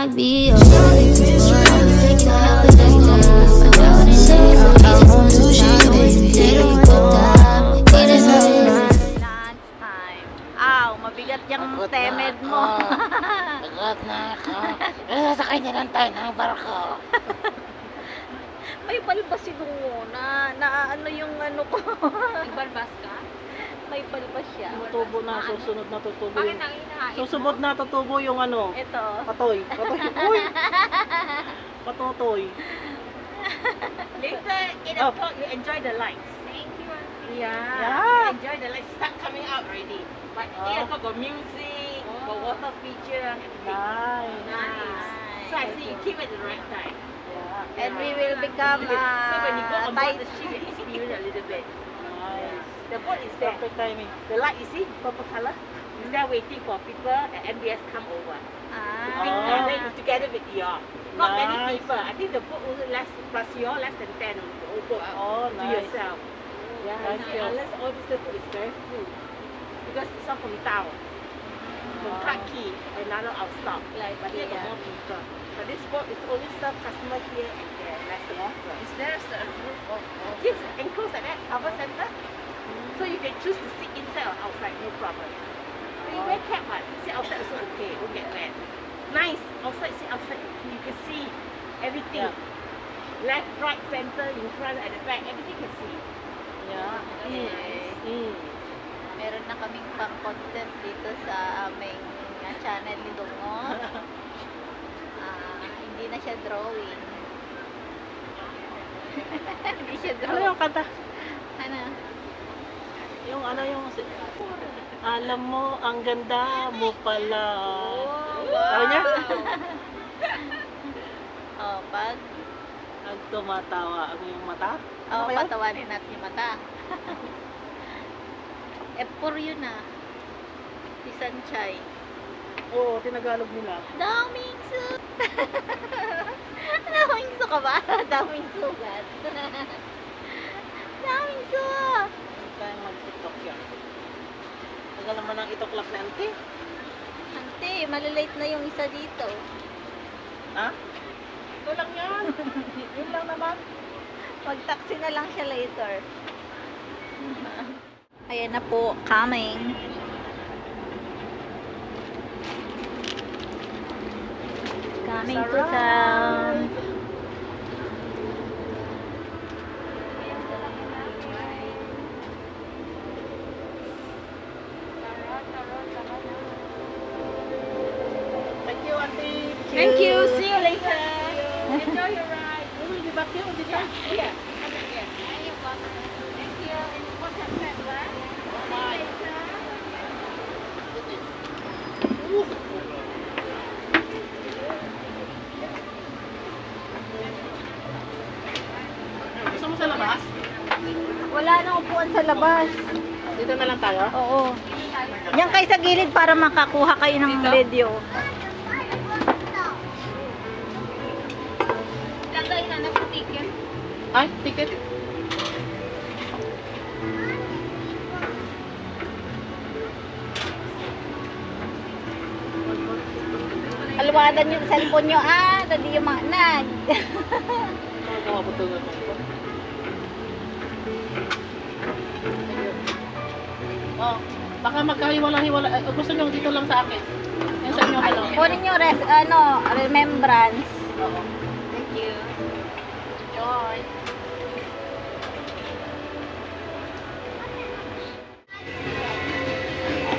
might be a lonely people. Help it take them. I don't need I want to shine, baby. They don't put that. It is Lunch time. Aw, mabigat yung temed mo. Pagod na ako. Sasakay na lang tayo ng barko. May balbas siguro na ano yung ano ko. Balbas ka? May balbas siya. Tutubo na, susunod na tutubo Bakit yung... nang inahain mo? Susunod na tutubo yung ano. Ito. Patoy. Patoy. Uy! Patotoy. Later in the park, you enjoy the lights. Thank you. Yeah. Enjoy the lights. Start coming out already. But 8 o'clock got music, got water feature, everything. Nice. So I see you keep at the right time. And we will become So when you go on board tight. the ship, you experience a little bit. Nice. The boat is there. Perfect timing. The light, you see, purple color. Is there waiting for people at MBS come over. Ah. And then together with y'all. Not many Nice. people. I think the boat only less plus y'all less than 10 on the whole boat. Oh, To nice. yourself. Yeah, Nice see, skills. unless all this boat is very full. Because some from town. From Clarke Quay, another out stop. But here got more people. But this boat is only serve customer here and there. Less than people. Is there a roof of Yes, enclosed like that, cover center. So you can choose to sit inside or outside, no problem. But you wear cap, but sit outside also okay, won't get wet. Nice, outside, sit outside, you can see everything. Yeah. Left, right, center, in front, at the back, everything can see. Yeah. Mm. Meron na kaming pang content dito sa aming channel ni Dungo. Hindi na siya drawing. Hindi siya Ano drawing. yung kanta? Ano? Yung ano yung... Alam mo, ang ganda mo pala. Sabi niya? Oh, pag Ang tumatawa ang iyong mata. oh, kaya? patawanin natin yung mata. Epor yun ah. Si Sanchay. Oo, tinagalog nila. Daming su! Daming su ka ba? Daming sugat. Daming su! Hindi tayo mag-tiktok yan. Tagal naman ang itoklap na ante. Ante, malalate na yung isa dito. Ha? Ito lang yan. Yun lang naman. Mag-taxi na lang siya later. Ayan na po, coming. Coming to town. Thank you, auntie. Thank you, see you later. Enjoy your ride. We will be back here on the time. Yeah. Thank you. And what have you had? See you later. Gusto mo sa labas? Wala nang upuan sa labas. Dito na lang tayo? Oo. Yan kayo sa gilid para makakuha kayo ng video. Lagay na sa ticket. Ay, ticket. Alwadan yung cellphone nyo. Dali yung mga nag. Makaputugan mo. Oh, baka magkahiwala-hiwala. Gusto nyo dito lang sa akin. Yung sa inyo ano. Kunin nyo remembrance. Oo. Thank you. Joy.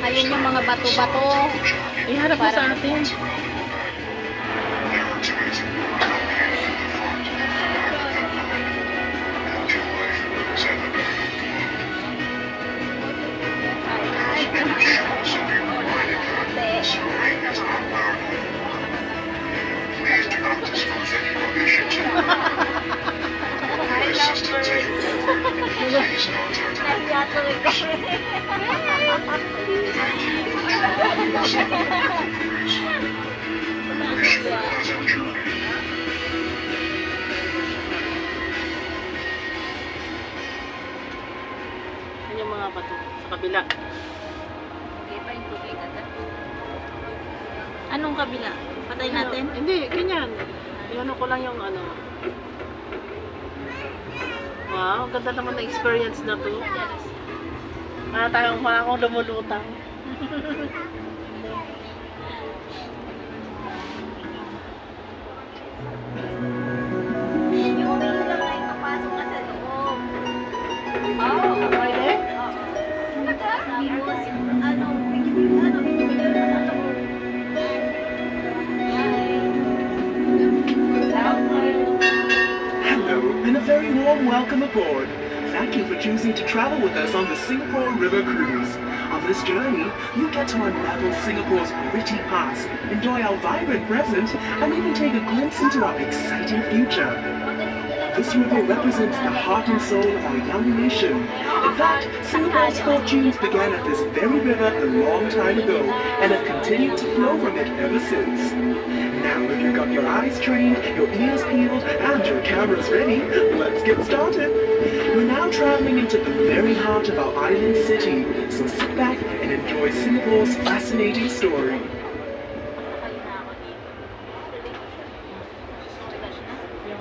Ayun yung mga bato-bato. Iharap mo sa atin. Yan yung mga bato sa kabila. Anong kabila? Patay natin? Hindi, ganyan. Ano ko lang yung ano. Wow, ganda naman na experience na to. Para tayong mga akong lumulutang. Yung umiinom lang ay papasok ka sa loob. Pwede? Tapos, ano, bigyan na sa loob. Hello, and a very warm welcome aboard. Thank you for choosing to travel with us on the Singapore River Cruise. On this journey, you get to unravel Singapore's gritty past, enjoy our vibrant present, and even take a glimpse into our exciting future. This river represents the heart and soul of our young nation. In fact, Singapore's fortunes began at this very river a long time ago, and have continued to flow from it ever since. Now, if you've got your eyes trained, your ears peeled, and your cameras ready, let's get started. We're now traveling into the very heart of our island city, so sit back and enjoy Singapore's fascinating story. Yung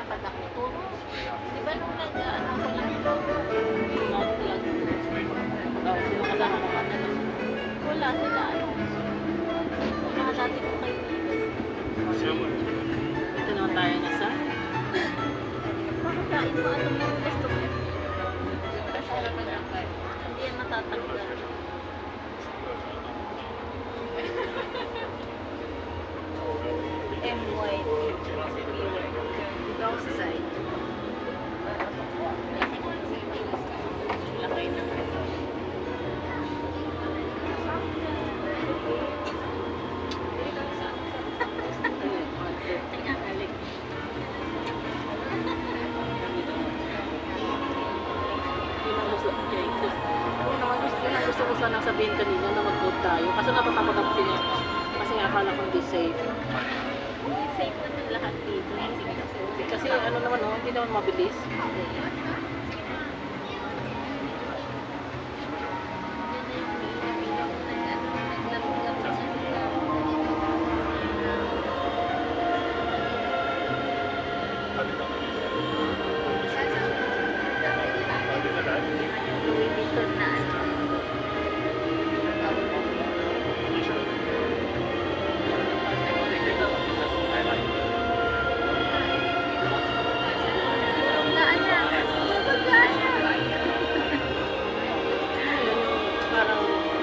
kasama mo. Di ba nung nag-ano ko lang ito? Sino kasama mo? Wala sila, ano? Wala natin kung kayo. Ito naman tayo nasa. Makatain mo ano yung gusto mo. Kasi hindi yan matatanggal. MYT. Wrong side. Lakay na. Tingnan, halik. Gusto ko sanang sabihin kanina na mag-boat tayo. Kaso natatakot ako siya. Kasi akala ko hindi safe. Safe naman lahat dito. Kasi ano naman, oh, hindi naman mabilis.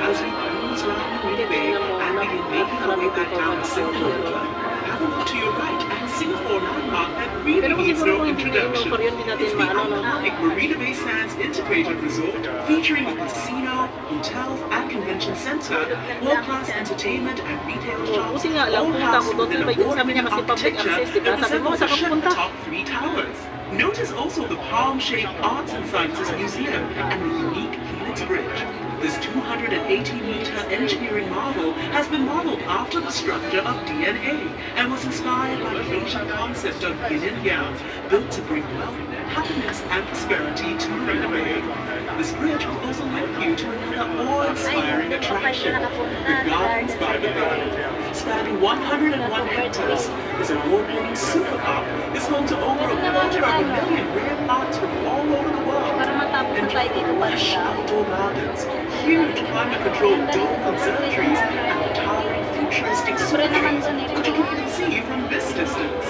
As we cruise around Marina Bay and begin making our way back down the Singapore River, have a look to your right at a Singapore landmark that really Pero kasi needs siguro no kung hindi introduction. mo hindi natin It's the maano, no? iconic Marina Bay Sands Integrated Resort, featuring a casino, hotels, and convention center, world-class entertainment and retail shops, Buti nga lang, all pumunta housed ako doon. within Diba, a sabi niya kasi public architecture access, diba? that Sabi mo, resembles saan a ka ship pupunta? atop 3 towers. Notice also the palm-shaped Arts and Sciences Museum and the unique Helix Bridge. This 280-meter engineering marvel has been modeled after the structure of DNA and was inspired by the Asian concept of yin and yang, built to bring wealth, happiness, and prosperity to Marina Bay. This bridge will also link you to another awe-inspiring attraction, the Gardens by the Bay. Spanning 101 hectares, this award-winning super park is home to over 250,000 rare plants from all over the world. Para matapos na tayo dito Lush banda. outdoor gardens, huge climate-controlled dome observatories, and towering futuristic super trees, which you can even see from this distance.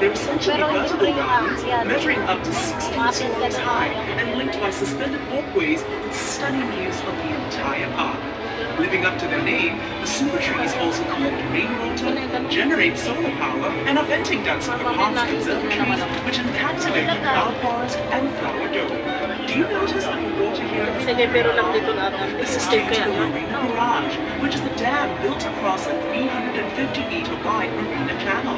They're essentially vertical gardens, measuring up to 16 stories high and linked by suspended walkways with stunning views of the entire park. Living up to their name, the super trees also collect rainwater, generate solar power, and are venting ducts for parks observatories, which encapsulate the cloud forest and flower dome. Do you notice that the water here is Sige, pero lang dito na This is stay due to kaya, the no? Marina Barrage, which is the dam built across a 350-meter wide marina channel.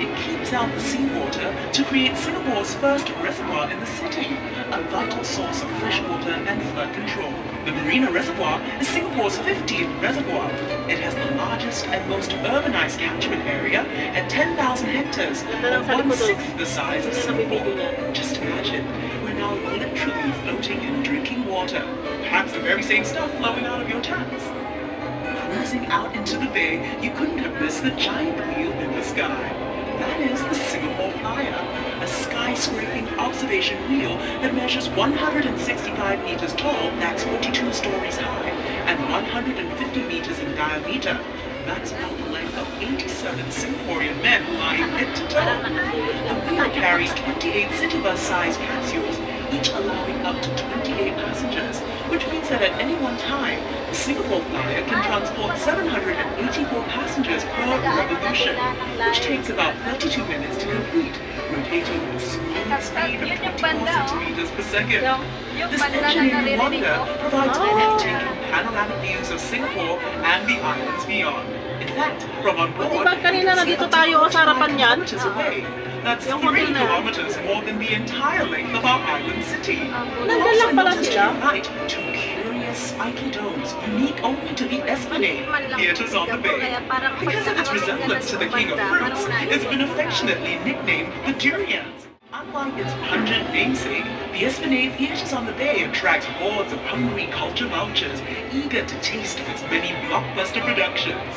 It keeps out the seawater to create Singapore's first reservoir in the city, a vital source of fresh water and flood control. The Marina Reservoir is Singapore's 15th reservoir. It has the largest and most urbanized catchment area at 10,000 hectares, or one-sixth the size of Singapore. Just imagine, we're now literally floating in drinking water, perhaps the very same stuff flowing out of your taps. Cruise gazing out into the bay, you couldn't have missed the giant wheel in the sky. That is the Singapore Flyer, a skyscraping observation wheel that measures 165 meters tall, that's 42 stories high, and 150 meters in diameter. That's about the length of 87 Singaporean men lying head to toe. The wheel carries 28 city bus-sized capsules, each allowing up to 28 passengers, which means that at any one time, the Singapore Flyer can transport 784 passengers per revolution, which takes about 32 minutes to complete, rotating at a smooth speed of 24 centimeters per second. This engineering wonder provides breathtaking panoramic views of Singapore and the islands beyond. In fact, from on board, Diba kanina nandito tayo sa harapan yan? away. That's 3 kilometers more than the entire length of our island city. Nandun lang pala Also sila? right, two curious spiky domes, unique only to the Esplanade Theatres on the Bay. Because of its resemblance to the king of fruits, it's been affectionately nicknamed the Durians. Unlike its pungent namesake, the Esplanade Theatres on the Bay attracts hordes of hungry culture vultures eager to taste of its many blockbuster productions.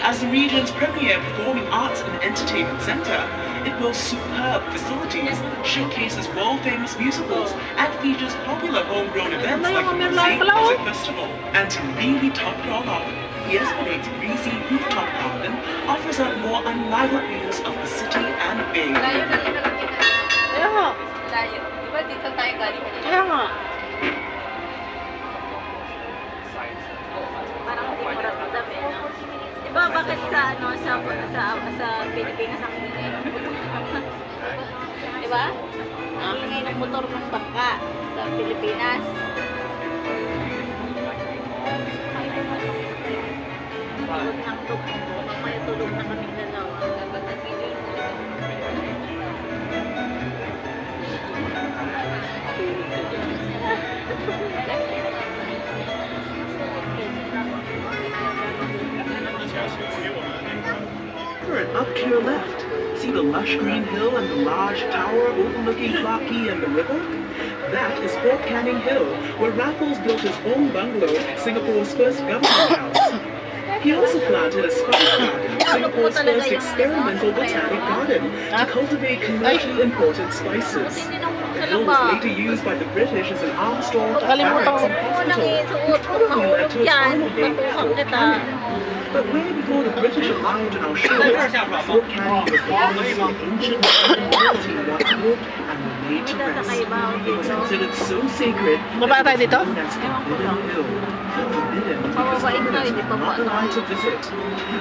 As the region's premier performing arts and entertainment centre, it boasts superb facilities, showcases world-famous musicals, and features popular homegrown events like the Mosaic Music Festival. And to really top it all off, the Esplanade's breezy rooftop garden offers up more unrivaled views of the city and bay. Kaya nga. Layo. Diba dito tayo galing? Kaya nga. Parang hindi mo ramdam eh, no? Diba bakit sa Pilipinas ang ingay ng motor? Diba? Ang ingay ng motor ng bangka sa Pilipinas. Tulog ng tulog. Mamaya tulog na kaming dalawa. Dapat nag-video yung And up to your left, see the lush green hill and the large tower overlooking Clarke Quay and the river? That is Fort Canning Hill, where Raffles built his own bungalow, Singapore's first government house. He also planted a spice garden, Singapore's first experimental botanic garden, to cultivate commercially imported spices. The hill was later used by the British as an arms store, barracks, and hospital, which probably led to its final name, Fort Canning. But way before the British arrived on our shores, Fort Canning was the place where ancient royalty once lived and were made to rest. It was considered so sacred Baba tayo dito? known as Forbidden Hill. Forbidden because foreigners were not allowed to visit.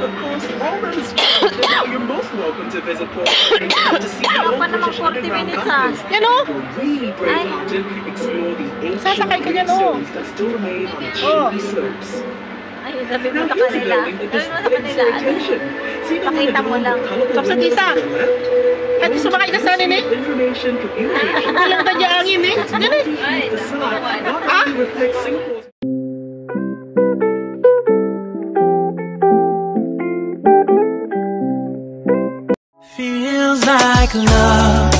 Of course, all that has changed, and now you're most welcome to visit Fort Canning to see the old British underground bunkers. You're really brave-hearted, explore the ancient gravestones that still remain on its shady slopes. ay, sabi mo sa kanila. Sabi mo sa kanila, pakita mo lang. Tapos sa tisa. At sumakay ka sa anin eh. Walang tadya angin eh. Ganun. Ah? Feels like love,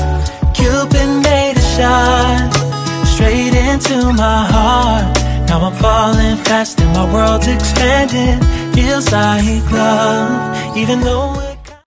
Cupid made a shot straight into my heart. Now I'm falling fast and my world's expanding. Feels like love, even though